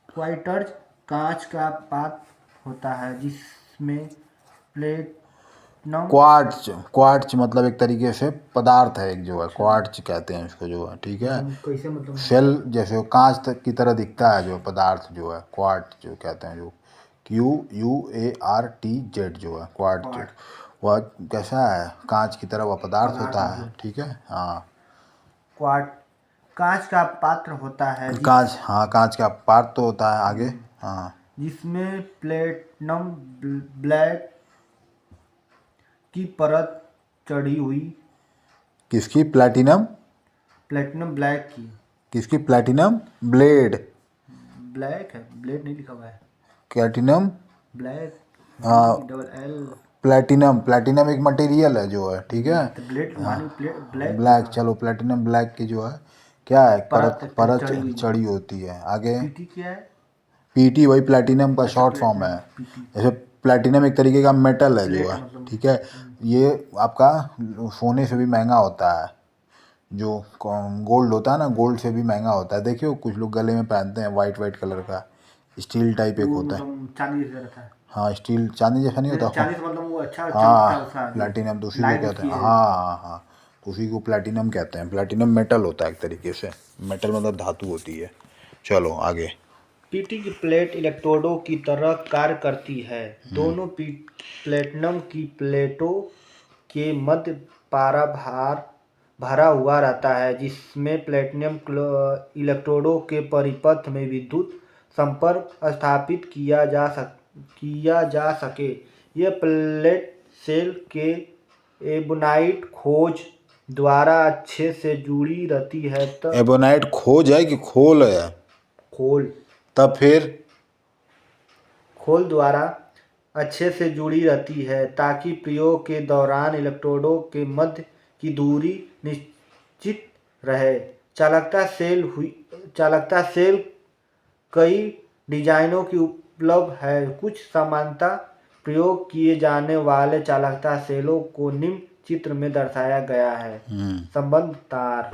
क्वाइटर्ज कांच का पात्र होता है जिसमें प्लेटिनम क्वार्ट्ज मतलब एक तरीके से पदार्थ है एक जो है, क्वार्ट्ज कहते हैं इसको जो है, ठीक है। कैसे मतलब सेल जैसे वो कांच की तरह दिखता है जो पदार्थ जो है, क्वार्ट्ज जो कहते हैं, जो QUARTZ जो है क्वार्ट्ज, वह कैसा है? कांच की तरह वह पदार्थ होता है, ठीक है। हाँ क्वार्ट कांच का पात्र होता है कांच का पात्र तो होता है। आगे हाँ। जिसमें प्लेटिनम ब्लैक की परत चढ़ी हुई। किसकी? प्लैटिनम ब्लैक की। किसकी? Platinum blade. ब्लैक है, ब्लेड नहीं लिखा हुआ है। प्लैटिनम ब्लैक डबल प्लैटिनम एक मटेरियल है जो है, ठीक है। ब्लैक चलो, प्लैटिनम ब्लैक की जो है क्या है? परत चढ़ी होती है। आगे पीटी क्या है? पीटी वही प्लैटिनम का शॉर्ट फॉर्म है। जैसे प्लैटिनम एक तरीके का मेटल है जो है, ठीक है। ये आपका सोने से भी महंगा होता है। जो गोल्ड होता है ना, गोल्ड से भी महंगा होता है। देखियो कुछ लोग गले में पहनते हैं वाइट कलर का, स्टील टाइप एक होता है। चांदी जैसा रहता है। हाँ स्टील, चांदी जैसा नहीं होता। चांदी से मतलब वो अच्छा हाँ प्लैटिनम तो उसी को कहते हैं। हाँ तो उसी को प्लैटिनम कहते हैं। प्लैटिनम मेटल होता है एक तरीके से, मेटल मतलब धातु होती है। चलो आगे। पीटी की प्लेट इलेक्ट्रोडों की तरह कार्य करती है। दोनों प्लेटिनम की प्लेटों के मध्य पारा भरा हुआ रहता है जिसमें प्लेटिनम इलेक्ट्रोडों के परिपथ में विद्युत संपर्क स्थापित किया जा सके। यह प्लेट सेल के एबोनाइट खोज द्वारा अच्छे से जुड़ी रहती है। एबोनाइट खोज है कि खोल है? खोल। तब फिर खोल द्वारा अच्छे से जुड़ी रहती है ताकि प्रयोग के दौरान इलेक्ट्रोडों के मध्य की दूरी निश्चित रहे। चालकता सेल कई डिजाइनों की उपलब्ध है। कुछ सामान्यतः प्रयोग किए जाने वाले चालकता सेलों को निम्न चित्र में दर्शाया गया है। संबंध तार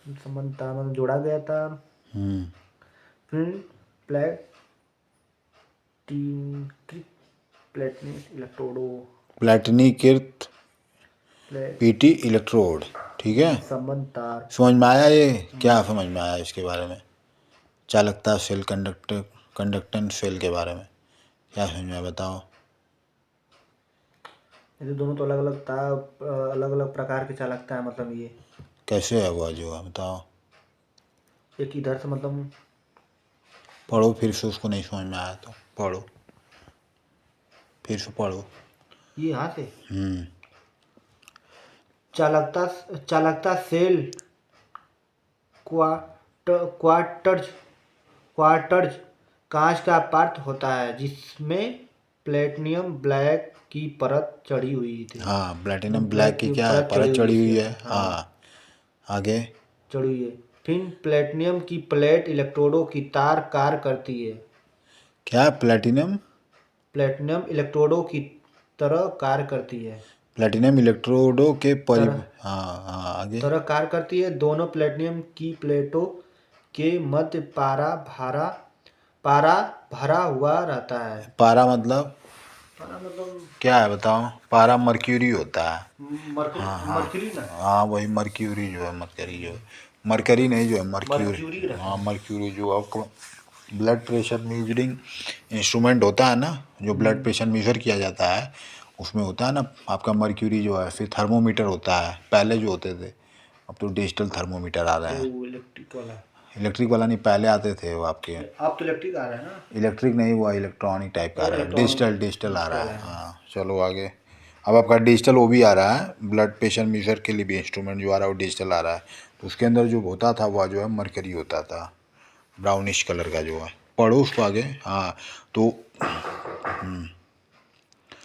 मतलब जोड़ा गया तार। फिर प्लेटिनीकृत पीटी इलेक्ट्रोड, ठीक है। संबंध तार समझ में आया? ये क्या समझ में आया इसके बारे में? चालकता सेल, कंडक्टेंस सेल के बारे में क्या समझ में आया बताओ? ये दोनों तो अलग अलग प्रकार की चालकता है। मतलब ये कैसे है वो जो है बताओ? एक इधर से मतलब पढ़ो फिर से, उसको नहीं समझ में आया तो पढ़ो, फिर से पढ़ो। ये यहाँ से चालकता सेल क्वार्टर्ज कांच का पात्र होता है जिसमें प्लेटिनम ब्लैक की परत चढ़ी हुई थी। हाँ प्लेटिनम ब्लैक की क्या परत चढ़ी हुई है। हाँ आगे चढ़ी हुई है। फिर प्लेटिनम की प्लेट इलेक्ट्रोडों की तार कार्य करती है। क्या? प्लेटिनम इलेक्ट्रोडों की तरह कार्य करती है। प्लेटिनम इलेक्ट्रोडों के आगे तरह कार्य करती है। दोनों प्लेटिनम की प्लेटों के मध्य पारा भरा हुआ रहता है। पारा मतलब क्या है बताओ? पारा मर्क्यूरी होता है। मर्क्यूरी ना? हाँ वही मर्क्यूरी जो है, मरकरी नहीं जो है मर्क्यूरी। हाँ मर्क्यूरी जो आपको ब्लड प्रेशर मेजरिंग इंस्ट्रूमेंट होता है ना, जो ब्लड प्रेशर मेजर किया जाता है उसमें होता है ना आपका मर्क्यूरी जो है। फिर थर्मोमीटर होता है, पहले जो होते थे, अब तो डिजिटल थर्मोमीटर आ रहे हैं। इलेक्ट्रिक वाला नहीं, पहले आते थे वो आपके। अब तो इलेक्ट्रिक आ रहा है ना? इलेक्ट्रिक नहीं हुआ, इलेक्ट्रॉनिक टाइप का आ रहा है, डिजिटल आ रहा है। हाँ चलो आगे अब आपका डिजिटल वो भी आ रहा है, ब्लड प्रेशर मीजर के लिए भी इंस्ट्रूमेंट जो आ रहा है वो डिजिटल आ रहा है। तो उसके अंदर जो होता था वह जो है मरकरी होता था, ब्राउनिश कलर का जो है। पढ़ो उसको आगे। हाँ तो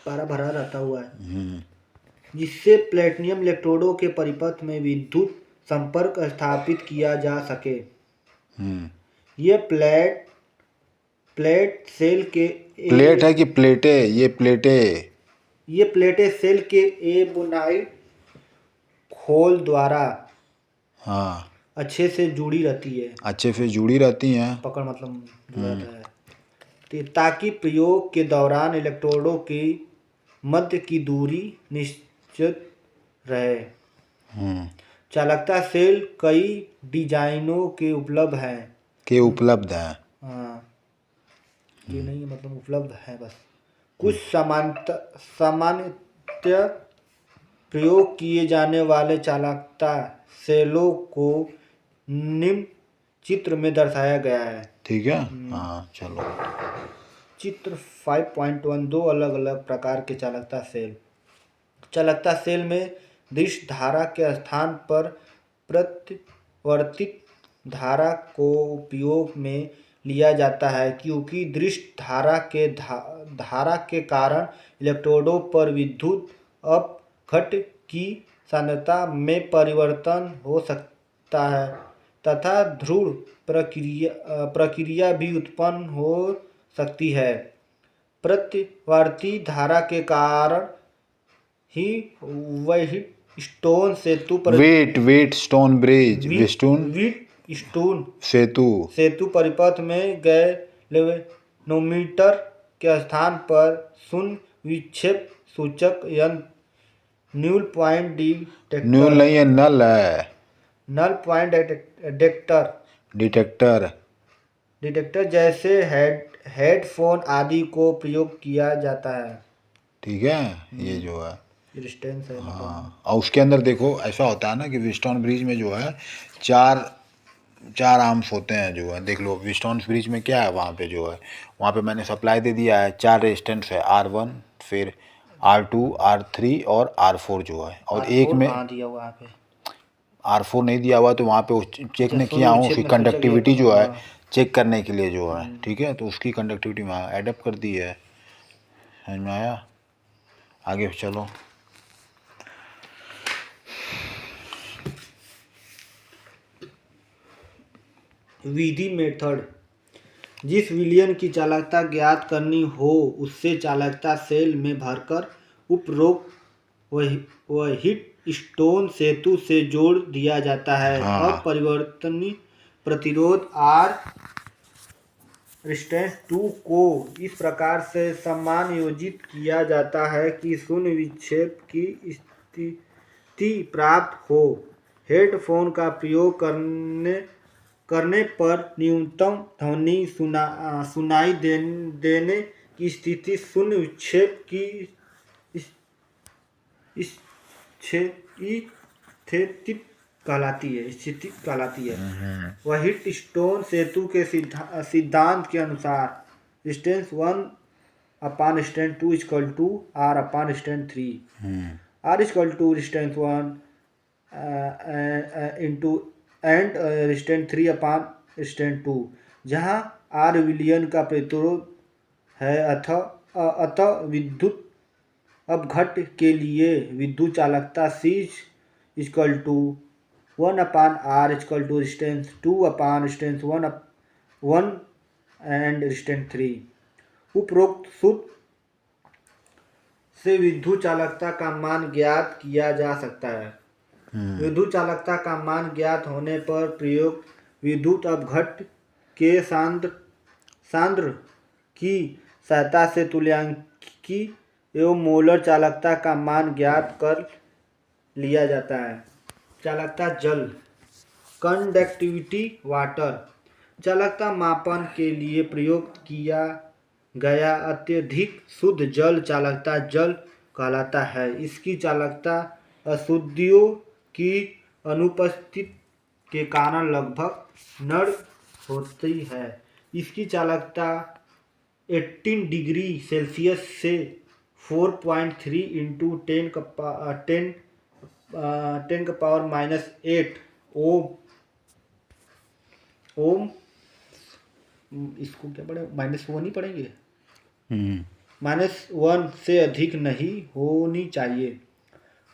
पारा भरा रहता हुआ है, जिससे प्लेटिनम इलेक्ट्रोडों के परिपथ में विद्युत संपर्क स्थापित किया जा सके। ये प्लेट सेल के प्लेट है कि प्लेटे? ये प्लेटे। ये प्लेटें सेल के एबोनाइट खोल द्वारा हाँ अच्छे से जुड़ी रहती है। अच्छे से जुड़ी रहती हैं। पकड़ मतलब जुड़ा रहता है, ताकि प्रयोग के दौरान इलेक्ट्रोडों की मध्य की दूरी निश्चित रहे। चालकता सेल कई डिजाइनों के उपलब्ध हैं। हाँ, ये नहीं है मतलब उपलब्ध है बस। कुछ सामान्यतः प्रयोग किए जाने वाले चालकता सेलों को निम्न चित्र में दर्शाया गया है। ठीक है। हाँ चलो। चित्र 5.1 दो अलग अलग प्रकार के चालकता सेल। चालकता सेल में दृश्य धारा के स्थान पर प्रतिवर्तित धारा को उपयोग में लिया जाता है, क्योंकि दृश्य धारा के कारण इलेक्ट्रोडों पर विद्युत अपघट की सांद्रता में परिवर्तन हो सकता है तथा ध्रुव प्रक्रिया भी उत्पन्न हो सकती है। प्रतिवर्ती धारा के कारण ही व्हीटस्टोन सेतु पर व्हीटस्टोन सेतु परिपथ में गैल्वेनोमीटर के स्थान पर शून्य विक्षेप सूचक यंत्र न्यूल पॉइंट डिटेक्टर जैसे हेडफोन आदि को प्रयोग किया जाता है। ठीक है। ये जो है रेजिस्टेंस है। हाँ, और उसके अंदर देखो ऐसा होता है ना कि व्हीटस्टोन ब्रिज में जो है चार आर्म्स होते हैं जो है। देख लो व्हीटस्टोन ब्रिज में क्या है, वहाँ पे जो है वहाँ पे मैंने सप्लाई दे दिया है, 4 रेजिस्टेंस है, R1 फिर R2 R3 और R4 जो है। और एक में दिया हुआ है पे R4 नहीं दिया हुआ, तो वहाँ पे चेक नहीं किया हूँ उसकी कंडक्टिविटी जो है चेक करने के लिए जो है। ठीक है, तो उसकी कंडक्टिविटी वहाँ एडअप कर दी है। समझ में आया? आगे चलो। विधि मेथड। जिस विलयन की चालकता ज्ञात करनी हो उससे चालकता सेल में भरकर उपरोक्त व्हीटस्टोन सेतु से जोड़ दिया जाता है। अब परिवर्तनीय प्रतिरोध R रेजिस्टेंस 2 को इस प्रकार से समायोजित किया जाता है कि शून्य विक्षेप की स्थिति प्राप्त हो। हेडफोन का प्रयोग करने पर न्यूनतम ध्वनि सुनाई देने की स्थिति शून्य विक्षेप की स्थिति कहलाती है। व्हीटस्टोन सेतु के सिद्धांत के अनुसार resistance 1/2 R/3। R resistance 1 and resistance 3/2, जहाँ R विलयन का प्रतिरोध है। अतः विद्युत अपघट के लिए विद्युत चालकता C 1/R रेजिस्टेंस 2/रेजिस्टेंस 1 and रेजिस्टेंस 3। उपरोक्त सूत्र से विद्युत चालकता का मान ज्ञात किया जा सकता है। विद्युत चालकता का मान ज्ञात होने पर प्रयुक्त विद्युत अपघट के सांद्र की सहायता से तुल्यकालिक एवं मोलर चालकता का मान ज्ञात कर लिया जाता है। चालकता जल। Conductivity water. चालकता मापन के लिए प्रयोग किया गया अत्यधिक शुद्ध जल चालकता जल कहलाता है। इसकी चालकता अशुद्धियों की अनुपस्थिति के कारण लगभग नगण्य होती है। इसकी चालकता 18 डिग्री सेल्सियस से 4.3 इंटू 10 का पावर -8 ओम ओम इसको क्या पढ़े, -1 ही पढ़ेंगे, -1 से अधिक नहीं होनी चाहिए।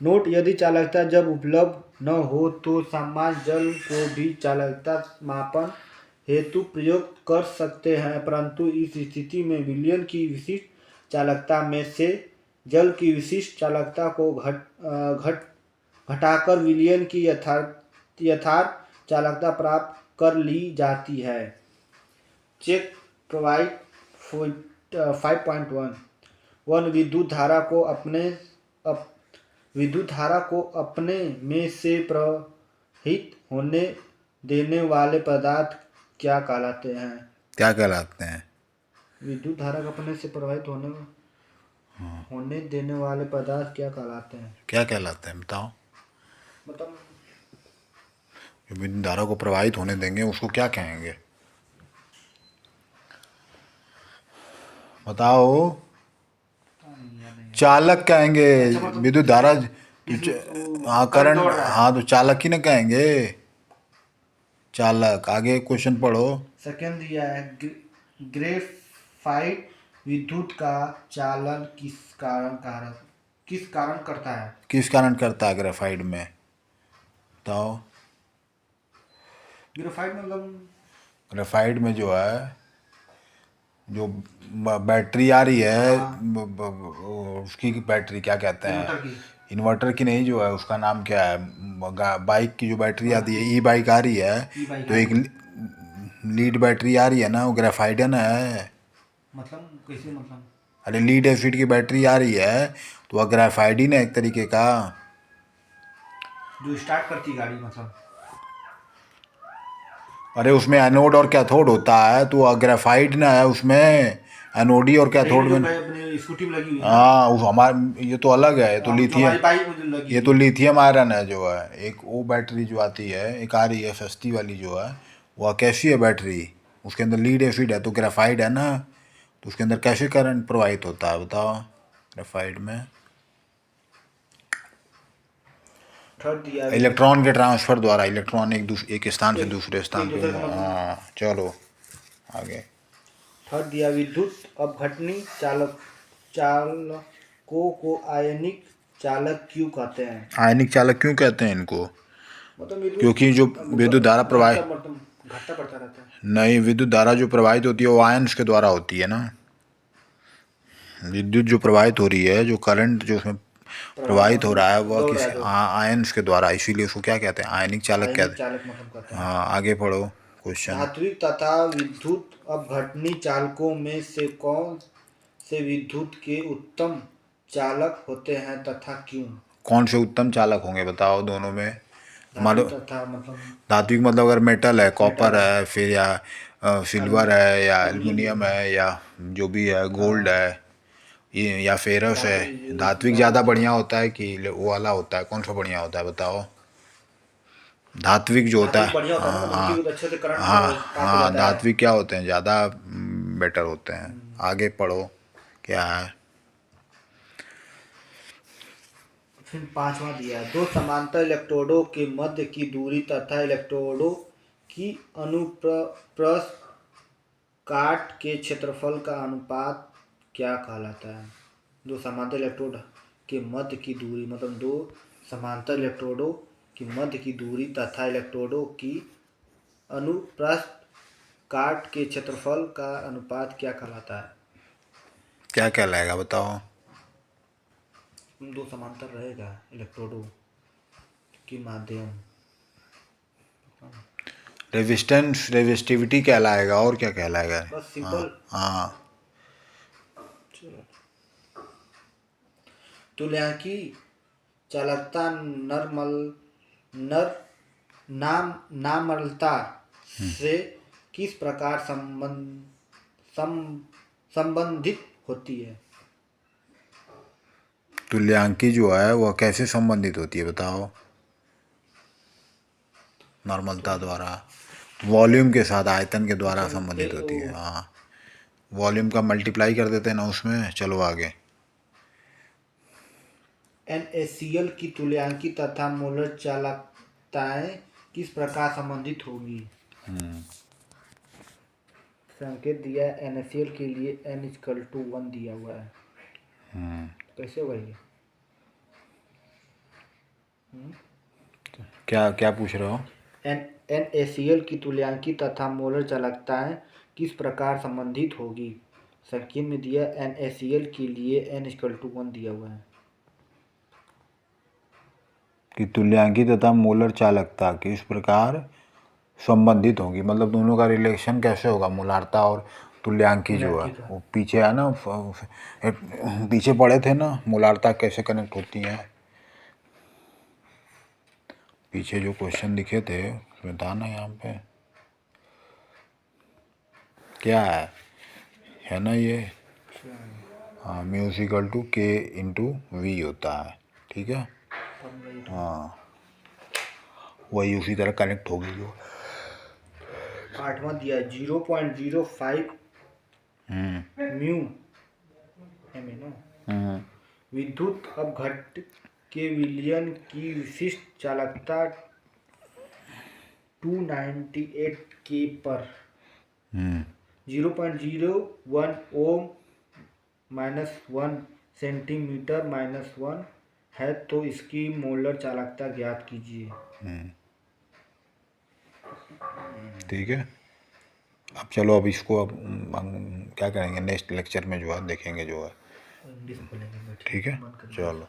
नोट, यदि चालकता जब उपलब्ध न हो तो सामान्य जल को भी चालकता मापन हेतु प्रयोग कर सकते हैं, परंतु इस स्थिति में विलयन की विशिष्ट चालकता में से जल की विशिष्ट चालकता को घटाकर विलयन की यथार्थ चालकता प्राप्त कर ली जाती है। चेक प्रोवाइड 5.1 विद्युत धारा को अपने में से प्रवाहित होने देने वाले पदार्थ क्या कहलाते हैं? क्या कहलाते हैं? विद्युत धारा को अपने से प्रवाहित होने देने वाले पदार्थ क्या कहलाते हैं? क्या कहलाते हैं बताओ। मतलब जो विद्युत धारा को प्रवाहित होने देंगे उसको क्या कहेंगे बताओ। चालक कहेंगे। विद्युत धारा हाँ करंट, हाँ तो चालक ही ना कहेंगे, चालक। आगे क्वेश्चन पढ़ो। सेकंड दिया है, ग्रेफाइट विद्युत का चालन किस कारण करता है? किस कारण करता है ग्रेफाइट में बताओ। ग्रेफाइट में जो है, जो बैटरी आ रही है, उसकी बैटरी क्या कहते हैं, इन्वर्टर की नहीं, जो है उसका नाम क्या है, बाइक की जो बैटरी आती है, ई बाइक आ रही है, तो एक लीड बैटरी आ रही है ना, वो ग्रेफाइट है ना। मतलब कैसे? मतलब अरे लीड एसिड की बैटरी आ रही है तो वह ग्रेफाइट ही ना एक तरीके का, जो स्टार्ट करती गाड़ी मतलब। अरे उसमें एनोड और कैथोड होता है, तो ग्रेफाइट ना है उसमें, एनोडी और कैथोड में। स्कूटी में लगी हुई है। हाँ उस हमारे, ये तो अलग है, ये तो लिथियम, ये तो लिथियम आयरन है जो है। एक वो बैटरी जो आती है, एक आ रही है सस्ती वाली जो है, वह कैसी है बैटरी, उसके अंदर लीड एसिड है तो ग्रेफाइट है ना, तो उसके अंदर कैसे करंट प्रवाहित होता है बताओ ग्रेफाइट में। इलेक्ट्रॉन के ट्रांसफर द्वारा, इलेक्ट्रॉन एक स्थान से दूसरे स्थान पे। हाँ चलो आगे। थर्ड दिया, विद्युत अपघटनी चालकों को आयनिक चालक क्यों कहते हैं? आयनिक चालक क्यों कहते हैं इनको? मतलब क्योंकि जो विद्युत धारा प्रवाहित घटता पड़ता रहता है। नहीं, विद्युत धारा जो प्रवाहित होती है वो आयन्स के द्वारा होती है ना। विद्युत जो प्रवाहित हो रही है, जो करंट जो उसमें प्रवाहित हो रहा है वह किस आयन्स के द्वारा, इसीलिए उसको क्या कहते हैं, आयनिक चालक कहते हैं। हाँ आगे पढ़ो क्वेश्चन। धात्विक तथा विद्युत अपघटनी चालकों में से कौन से विद्युत के उत्तम चालक होते हैं तथा क्यों? कौन से उत्तम चालक होंगे बताओ दोनों में। मतलब धात्विक मतलब अगर मेटल है, कॉपर है, फिर या सिल्वर है, या एल्युमिनियम है, या जो भी है, गोल्ड है, ये या फेरस है। धात्विक ज़्यादा बढ़िया होता है कि वो वाला होता है, कौन सा बढ़िया होता है बताओ। धात्विक जो होता है, हाँ धात्विक क्या होते हैं, ज़्यादा बेटर होते हैं। आगे पढ़ो क्या है। फिर पांचवा दिया, दो समांतर इलेक्ट्रोडों के मध्य की दूरी तथा इलेक्ट्रोडों की अनुप्रस्थ काट के क्षेत्रफल का अनुपात क्या कहलाता है? दो समांतर इलेक्ट्रोड के मध्य की दूरी, मतलब दो समांतर इलेक्ट्रोडों की मध्य की दूरी तथा इलेक्ट्रोडों की अनुप्रस्थ काट के क्षेत्रफल का अनुपात क्या कहलाता है? क्या कहलाएगा बताओ। दो समांतर रहेगा इलेक्ट्रोडों के माध्यम, रेजिस्टेंस, रेजिस्टिविटी कहलाएगा, और क्या कहलाएगा। बस सिंपल। हाँ तुल्यांकी चालकता नाममात्रता से किस प्रकार संबंधित होती है? तुल्यांकी जो है वह कैसे संबंधित होती है बताओ। नॉर्मलता द्वारा, वॉल्यूम के साथ, आयतन के द्वारा संबंधित होती है। हाँ वॉल्यूम का मल्टीप्लाई कर देते हैं ना उसमें। चलो आगे। NaCl की तुल्यांकी तथा मोलर चालकताएं किस प्रकार संबंधित होगी? संकेत दिया है NaCl के लिए n=1 दिया हुआ है। कैसे होगा ये? क्या क्या पूछ रहे हो? NaCl की तुल्यांकी तथा मोलर चालकताएं किस प्रकार संबंधित होगी? संकेत में दिया NaCl के लिए n=1 दिया हुआ है। कि तुल्यांकी तथा मोलर चालकता किस प्रकार संबंधित होगी, मतलब दोनों का रिलेशन कैसे होगा? मोलारता और तुल्यांकी जो है वो पीछे है ना, पीछे पढ़े थे ना, मोलारता कैसे कनेक्ट होती है। पीछे जो क्वेश्चन लिखे थे उसमें था ना, यहाँ पे क्या है ना ये, हाँ, μ=K/V होता है, ठीक है। हाँ, वही उसी तरह कनेक्ट होगी जो 8वां दिया 0.05 म्यू विद्युत अपघट्ट के विलयन की विशिष्ट चालकता 298 K पर 0.01 ओम -1 सेंटीमीटर -1 है, तो इसकी मोलर चालकता ज्ञात कीजिए। ठीक है। अब चलो, अब इसको अब हम क्या करेंगे, नेक्स्ट लेक्चर में जो है देखेंगे जो है, ठीक है, चलो।